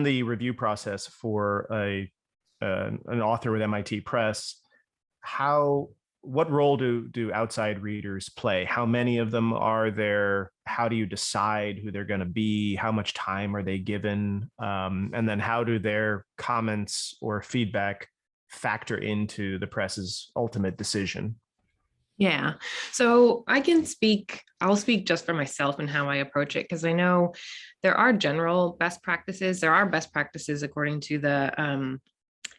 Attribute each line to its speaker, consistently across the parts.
Speaker 1: the review process for an author with MIT Press, what role do outside readers play? How many of them are there? How do you decide who they're going to be? How much time are they given? And then how do their comments or feedback factor into the press's ultimate decision?
Speaker 2: Yeah. So I'll speak just for myself and how I approach it, because I know there are general best practices. There are best practices according to the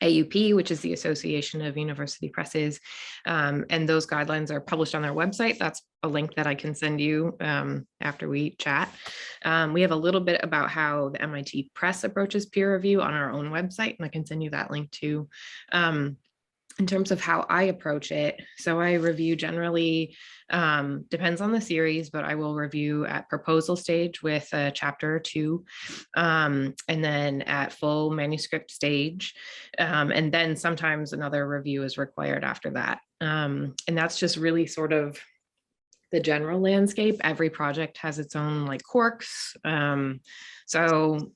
Speaker 2: AUP, which is the Association of University Presses. And those guidelines are published on their website. That's a link that I can send you after we chat. We have a little bit about how the MIT Press approaches peer review on our own website, and I can send you that link too. In terms of how I approach it, so I review generally, depends on the series, but I will review at proposal stage with a chapter or two, and then at full manuscript stage. And then sometimes another review is required after that. And that's just really sort of the general landscape. Every project has its own like quirks. So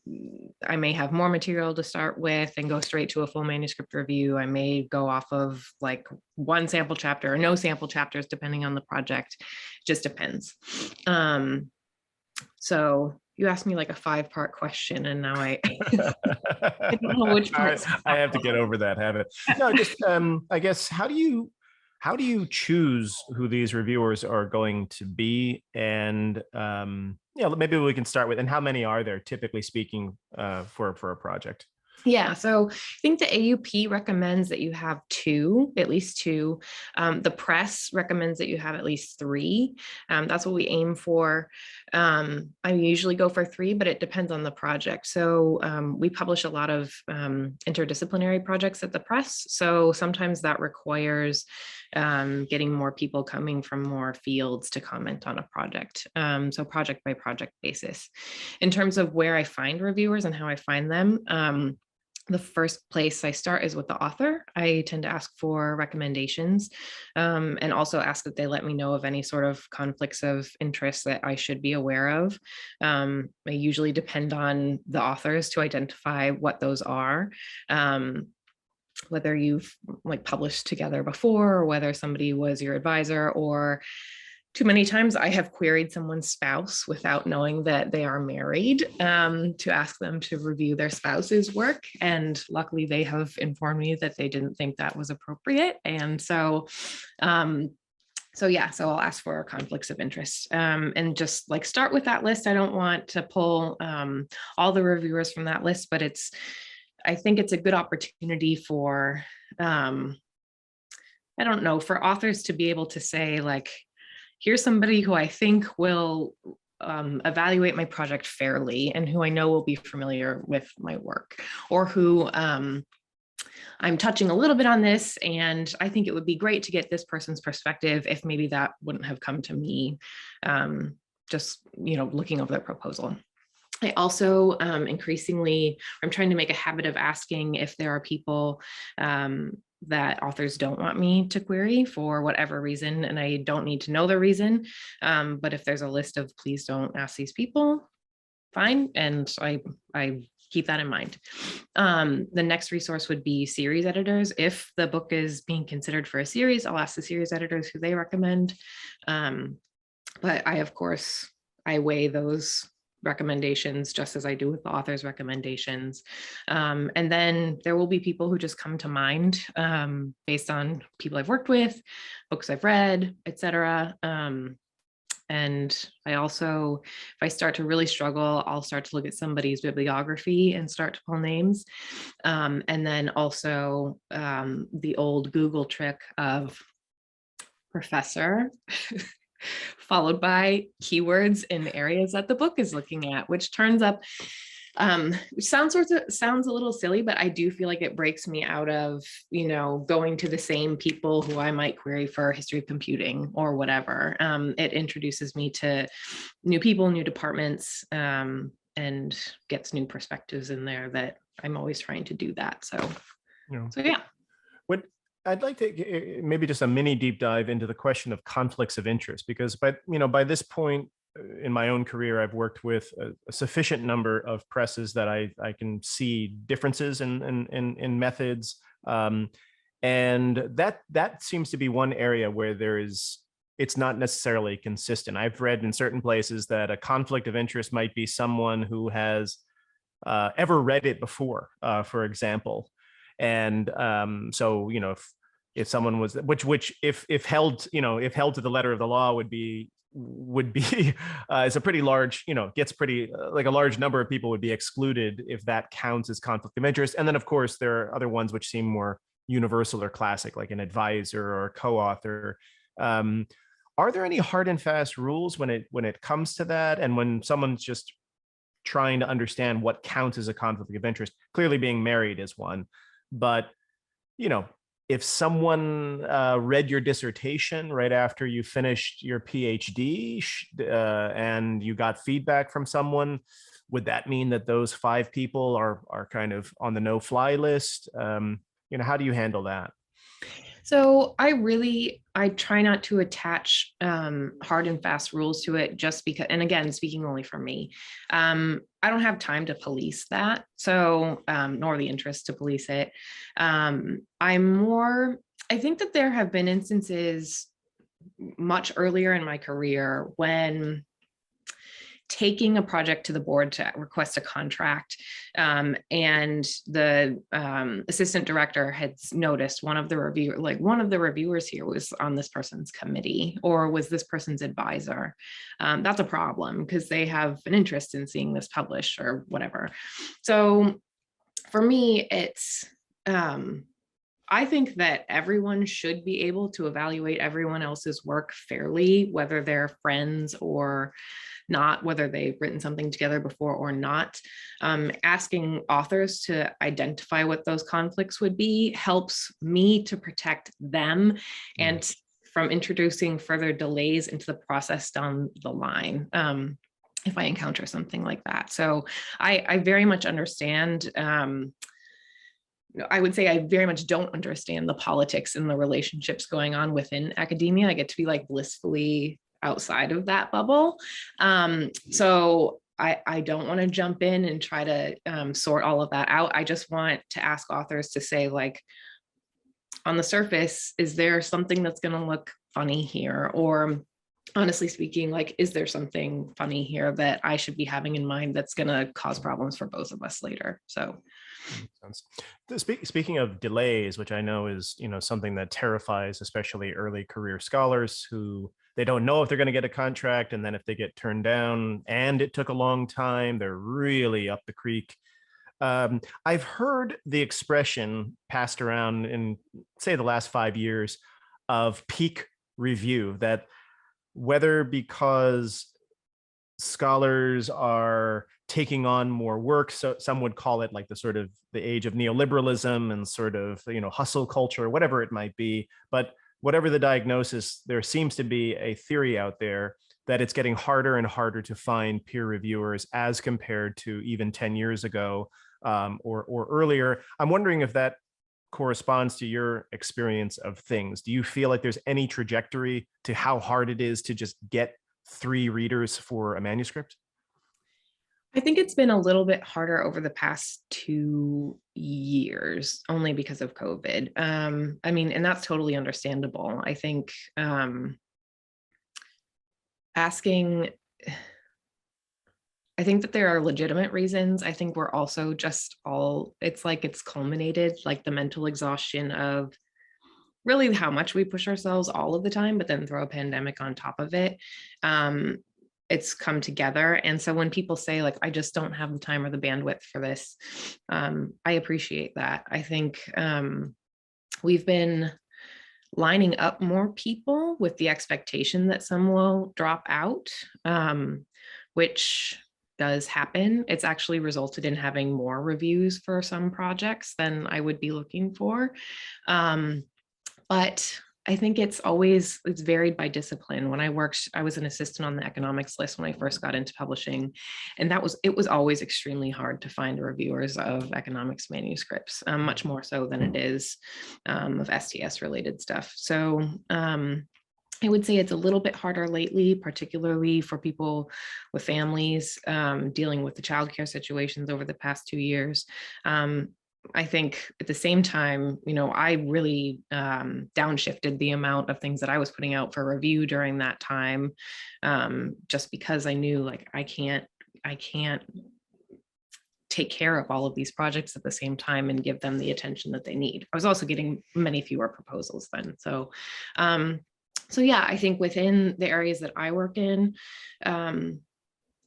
Speaker 2: I may have more material to start with and go straight to a full manuscript review. I may go off of like one sample chapter or no sample chapters, depending on the project. It just depends. So you asked me like a 5-part question, and now I don't know which part.
Speaker 1: I have to get over that habit. No, just I guess how do you choose who these reviewers are going to be? And maybe we can start with, and how many are there, typically speaking, for a project?
Speaker 2: Yeah, so I think the AUP recommends that you have at least two. The press recommends that you have at least 3. That's what we aim for. I usually go for 3, but it depends on the project. So we publish a lot of interdisciplinary projects at the press. So sometimes that requires getting more people coming from more fields to comment on a project. So project by project basis. In terms of where I find reviewers and how I find them, the first place I start is with the author. I tend to ask for recommendations, and also ask that they let me know of any sort of conflicts of interest that I should be aware of. I usually depend on the authors to identify what those are. Whether you've like published together before, or whether somebody was your advisor, or too many times I have queried someone's spouse without knowing that they are married, to ask them to review their spouse's work. And luckily they have informed me that they didn't think that was appropriate. And so I'll ask for conflicts of interest, and just like start with that list. I don't want to pull all the reviewers from that list, but I think it's a good opportunity for, for authors to be able to say like, here's somebody who I think will evaluate my project fairly and who I know will be familiar with my work, or who I'm touching a little bit on this, and I think it would be great to get this person's perspective if maybe that wouldn't have come to me, looking over their proposal. I also increasingly, I'm trying to make a habit of asking if there are people that authors don't want me to query for whatever reason, and I don't need to know the reason. But if there's a list of please don't ask these people, fine. And I keep that in mind. The next resource would be series editors. If the book is being considered for a series, I'll ask the series editors who they recommend. But I weigh those recommendations just as I do with the author's recommendations. And then there will be people who just come to mind based on people I've worked with, books I've read, etc. And I also, if I start to really struggle, I'll start to look at somebody's bibliography and start to pull names. And then also the old Google trick of professor followed by keywords in areas that the book is looking at, which turns up, which sounds a little silly, but I do feel like it breaks me out of, going to the same people who I might query for history of computing or whatever. It introduces me to new people, new departments, and gets new perspectives in there that I'm always trying to do that. So yeah.
Speaker 1: I'd like to maybe just a mini deep dive into the question of conflicts of interest, because by this point, in my own career, I've worked with a sufficient number of presses that I can see differences in methods. And that seems to be one area where it's not necessarily consistent. I've read in certain places that a conflict of interest might be someone who has ever read it before, for example. And so, if someone was, which if held, if held to the letter of the law would be is a pretty large, gets pretty like a large number of people would be excluded if that counts as conflict of interest. And then of course there are other ones which seem more universal or classic, like an advisor or a co-author. Um, are there any hard and fast rules when it comes to that, and when someone's just trying to understand what counts as a conflict of interest? Clearly being married is one, but if someone read your dissertation right after you finished your PhD, and you got feedback from someone, would that mean that those 5 people are kind of on the no-fly list? How do you handle that?
Speaker 2: So I try not to attach hard and fast rules to it, just because, and again, speaking only for me, I don't have time to police that. So, nor the interest to police it. I think that there have been instances much earlier in my career when taking a project to the board to request a contract, and the assistant director had noticed one of the reviewers here was on this person's committee or was this person's advisor. That's a problem because they have an interest in seeing this published or whatever. So for me, it's I think that everyone should be able to evaluate everyone else's work fairly, whether they're friends or not, whether they've written something together before or not. Asking authors to identify what those conflicts would be helps me to protect them and from introducing further delays into the process down the line. If I encounter something like that. So I very much understand. I would say I very much don't understand the politics and the relationships going on within academia. I get to be like blissfully outside of that bubble. So I don't want to jump in and try to sort all of that out. I just want to ask authors to say, like, on the surface, is there something that's going to look funny here? Or honestly speaking, like, is there something funny here that I should be having in mind that's going to cause problems for both of us later? So.
Speaker 1: Speaking of delays, which I know is something that terrifies especially early career scholars, who they don't know if they're going to get a contract, and then if they get turned down and it took a long time, they're really up the creek. I've heard the expression passed around in, say, the last 5 years of peak review, that whether because scholars are taking on more work, so some would call it like the sort of the age of neoliberalism and sort of hustle culture, whatever it might be, but whatever the diagnosis, there seems to be a theory out there that it's getting harder and harder to find peer reviewers as compared to even 10 years ago, or earlier. I'm wondering if that corresponds to your experience of things. Do you feel like there's any trajectory to how hard it is to just get 3 readers for a manuscript?
Speaker 2: I think it's been a little bit harder over the past 2 years, only because of COVID. I mean, and that's totally understandable. I think asking, I think that there are legitimate reasons. I think we're also just all, it's like it's culminated, like the mental exhaustion of really how much we push ourselves all of the time, but then throw a pandemic on top of it. It's come together. And so when people say, like, I just don't have the time or the bandwidth for this, I appreciate that. I think we've been lining up more people with the expectation that some will drop out, which does happen. It's actually resulted in having more reviews for some projects than I would be looking for. But I think it's varied by discipline. When I was an assistant on the economics list when I first got into publishing, and it was always extremely hard to find reviewers of economics manuscripts, much more so than it is of STS related stuff. So I would say it's a little bit harder lately, particularly for people with families dealing with the childcare situations over the past 2 years. I think at the same time, I really downshifted the amount of things that I was putting out for review during that time, just because I knew like I can't take care of all of these projects at the same time and give them the attention that they need. I was also getting many fewer proposals then. So yeah, I think within the areas that I work in,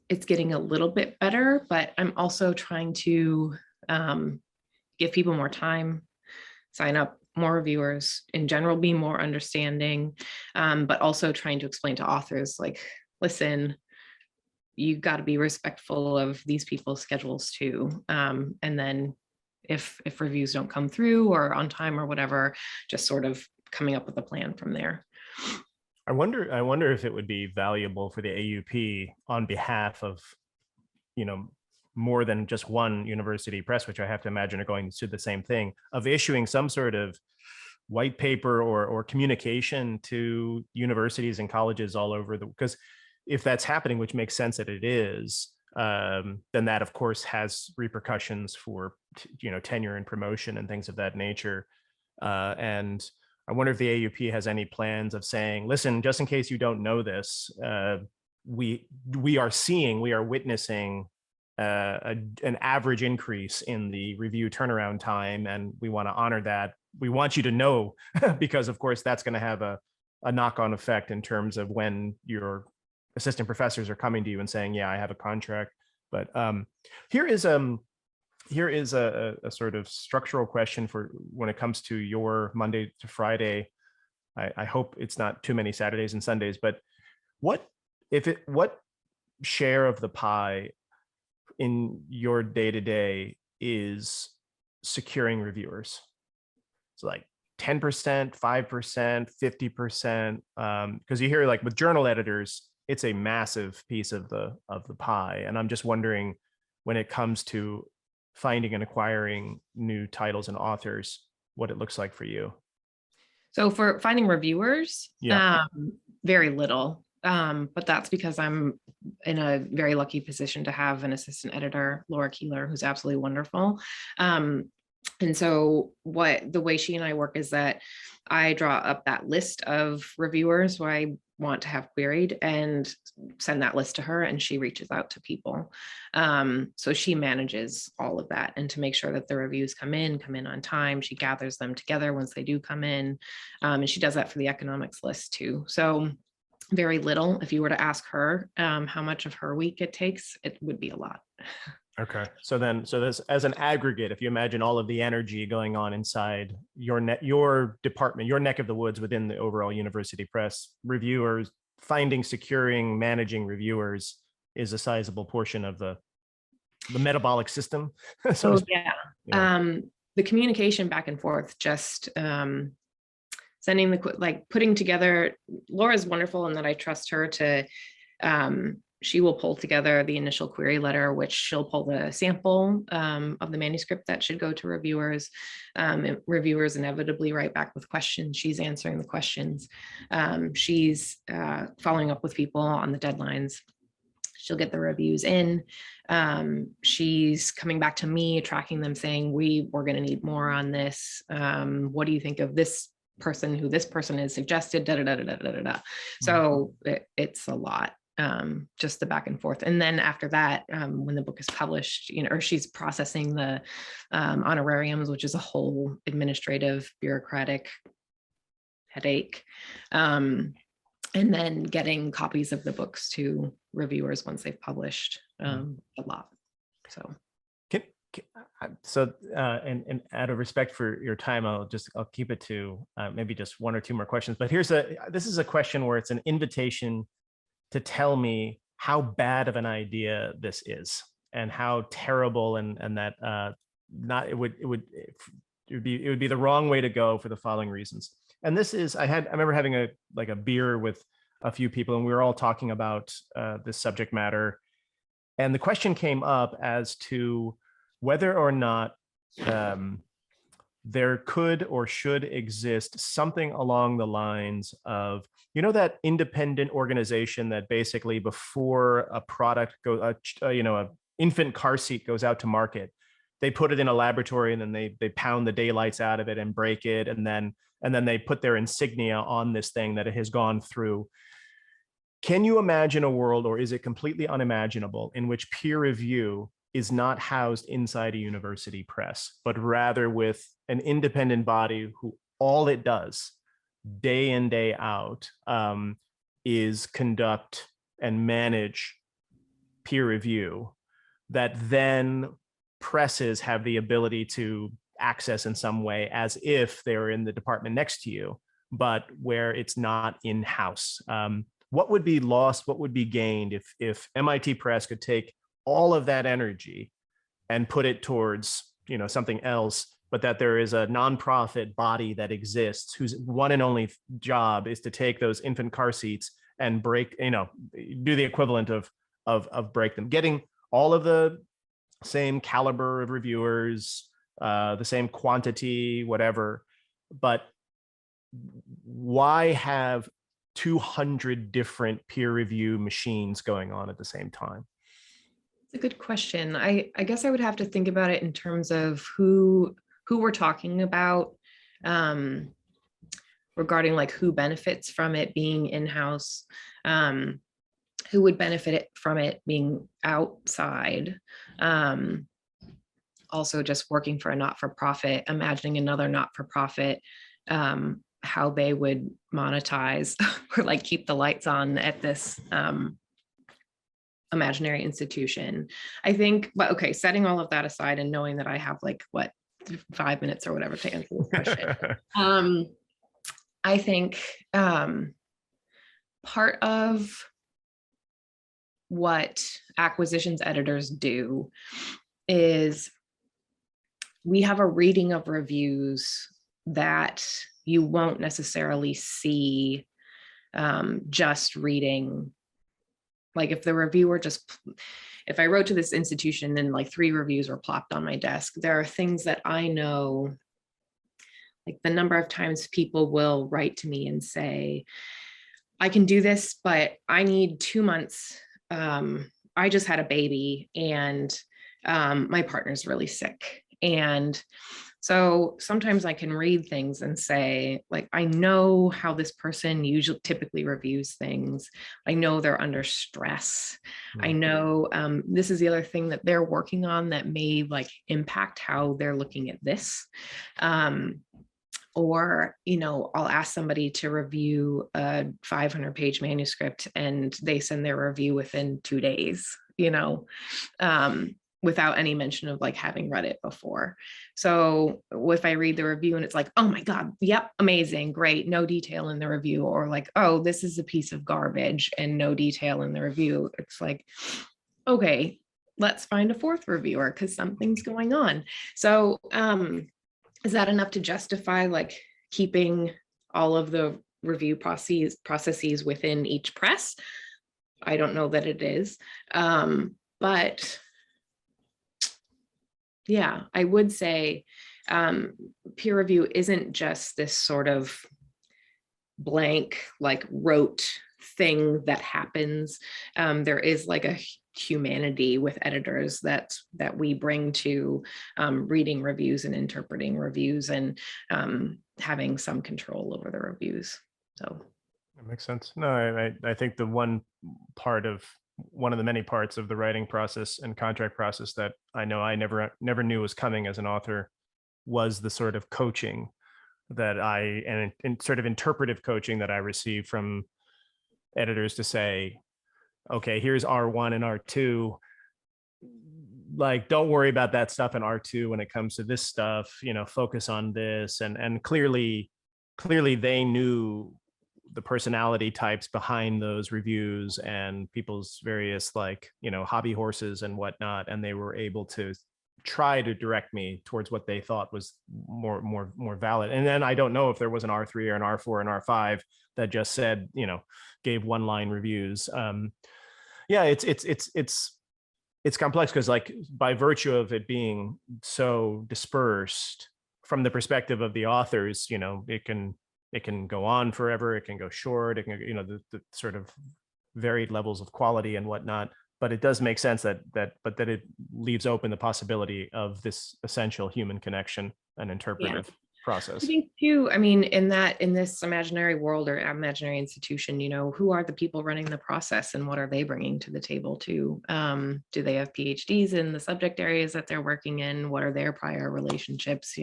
Speaker 2: it's getting a little bit better, but I'm also trying to give people more time, sign up more reviewers, in general, be more understanding, but also trying to explain to authors like, listen, you got to be respectful of these people's schedules too. And then if reviews don't come through or on time or whatever, just sort of coming up with a plan from there.
Speaker 1: I wonder if it would be valuable for the AUP on behalf of, more than just one university press, which I have to imagine are going to do the same thing, of issuing some sort of white paper or communication to universities and colleges all over because if that's happening, which makes sense that it is, then that of course has repercussions for tenure and promotion and things of that nature. And I wonder if the AUP has any plans of saying, listen, just in case you don't know this, we are witnessing an average increase in the review turnaround time, and we want to honor that. We want you to know, because of course that's going to have a knock-on effect in terms of when your assistant professors are coming to you and saying, yeah, I have a contract. But here is a sort of structural question for when it comes to your Monday to Friday. I hope it's not too many Saturdays and Sundays, but what share of the pie in your day-to-day is securing reviewers? So like 10%, 5%, 50%, because you hear like with journal editors, it's a massive piece of the pie. And I'm just wondering, when it comes to finding and acquiring new titles and authors, what it looks like for you.
Speaker 2: So for finding reviewers,
Speaker 1: yeah,
Speaker 2: very little. But that's because I'm in a very lucky position to have an assistant editor, Laura Keeler, who's absolutely wonderful. And so the way she and I work is that I draw up that list of reviewers who I want to have queried and send that list to her, and she reaches out to people. So she manages all of that, and to make sure that the reviews come in on time. She gathers them together once they do come in. And she does that for the economics list too. So very little. If you were to ask her how much of her week it takes, it would be a lot.
Speaker 1: Okay. So this, as an aggregate, if you imagine all of the energy going on inside your department, your neck of the woods within the overall university press, reviewers, finding, securing, managing reviewers is a sizable portion of the metabolic system.
Speaker 2: So yeah. The communication back and forth, just sending putting together. Laura's wonderful in that I trust her to, she will pull together the initial query letter, which she'll pull the sample of the manuscript that should go to reviewers. Reviewers inevitably write back with questions. She's answering the questions. She's following up with people on the deadlines. She'll get the reviews in. She's coming back to me, tracking them, saying, we're going to need more on this. What do you think of this person, who this person is suggested, da, da, da, da, da, da, da. So it's a lot, just the back and forth. And then after that, when the book is published, or she's processing the honorariums, which is a whole administrative, bureaucratic headache. And then getting copies of the books to reviewers once they've published, a lot.
Speaker 1: And out of respect for your time, I'll keep it to maybe just one or two more questions. But this is a question where it's an invitation to tell me how bad of an idea this is, and how terrible, and that it would be the wrong way to go for the following reasons. And this is, I remember having a beer with a few people, and we were all talking about this subject matter, and the question came up as to whether or not there could or should exist something along the lines of, that independent organization that basically before a product goes, a infant car seat goes out to market, they put it in a laboratory and then they pound the daylights out of it and break it, and then they put their insignia on this thing that it has gone through. Can you imagine a world, or is it completely unimaginable, in which peer review is not housed inside a university press, but rather with an independent body who all it does day in, day out is conduct and manage peer review that then presses have the ability to access in some way as if they're in the department next to you, but where it's not in-house? What would be lost? What would be gained if MIT Press could take all of that energy and put it towards, something else, but that there is a nonprofit body that exists whose one and only job is to take those infant car seats and break, do the equivalent of break them, getting all of the same caliber of reviewers, the same quantity, whatever. But why have 200 different peer review machines going on at the same time?
Speaker 2: It's a good question. I guess I would have to think about it in terms of who we're talking about, regarding like who benefits from it being in-house, who would benefit from it being outside. Also just working for a not-for-profit, imagining another not-for-profit, how they would monetize or like keep the lights on at this imaginary institution. I think, but okay, setting all of that aside and knowing that I have like 5 minutes or whatever to answer this question. I think part of what acquisitions editors do is we have a reading of reviews that you won't necessarily see just reading. Like if the reviewer if I wrote to this institution and like 3 reviews were plopped on my desk, there are things that I know, like the number of times people will write to me and say, I can do this, but I need 2 months. I just had a baby and my partner's really sick. And so sometimes I can read things and say, like, I know how this person typically reviews things. I know they're under stress. I know this is the other thing that they're working on that may like impact how they're looking at this. Or, I'll ask somebody to review a 500-page manuscript and they send their review within 2 days, without any mention of like having read it before. So if I read the review and it's like, oh my God, yep, amazing, great, no detail in the review, or like, oh, this is a piece of garbage and no detail in the review, it's like, okay, let's find a 4th reviewer because something's going on. So is that enough to justify like keeping all of the review processes within each press? I don't know that it is. But yeah, I would say peer review isn't just this sort of blank, like rote thing that happens. There is like a humanity with editors that we bring to reading reviews and interpreting reviews and having some control over the reviews. So
Speaker 1: that makes sense. No, I think one of the many parts of the writing process and contract process that I know I never knew was coming as an author was the sort of coaching that and sort of interpretive coaching that I received from editors to say, okay, here's R1 and R2. Like, don't worry about that stuff in R2 when it comes to this stuff, focus on this. And clearly they knew the personality types behind those reviews and people's various hobby horses and whatnot. And they were able to try to direct me towards what they thought was more valid. And then I don't know if there was an R3 or an R4 and R5 that just said, gave 1-line reviews. Yeah, it's complex because like by virtue of it being so dispersed from the perspective of the authors, it can go on forever, it can go short, it can, the sort of varied levels of quality and whatnot. But it does make sense that it leaves open the possibility of this essential human connection and interpretive process.
Speaker 2: I think too, I mean, in this imaginary world or imaginary institution, who are the people running the process and what are they bringing to the table too? Do they have PhDs in the subject areas that they're working in? What are their prior relationships?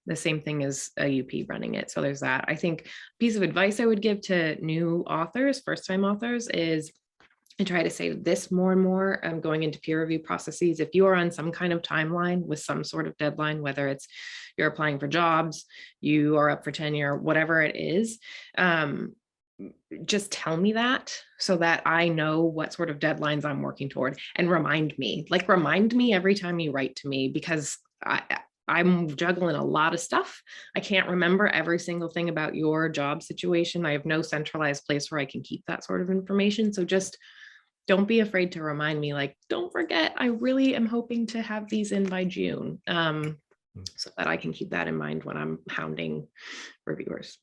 Speaker 2: The same thing as a UP running it. So there's that. I think a piece of advice I would give to new authors, first-time authors, is and try to say this more and more going into peer review processes. If you are on some kind of timeline with some sort of deadline, whether it's you're applying for jobs, you are up for tenure, whatever it is, just tell me that so that I know what sort of deadlines I'm working toward, and remind me every time you write to me, because I'm juggling a lot of stuff. I can't remember every single thing about your job situation. I have no centralized place where I can keep that sort of information. So just don't be afraid to remind me, like, don't forget, I really am hoping to have these in by June, so that I can keep that in mind when I'm hounding reviewers.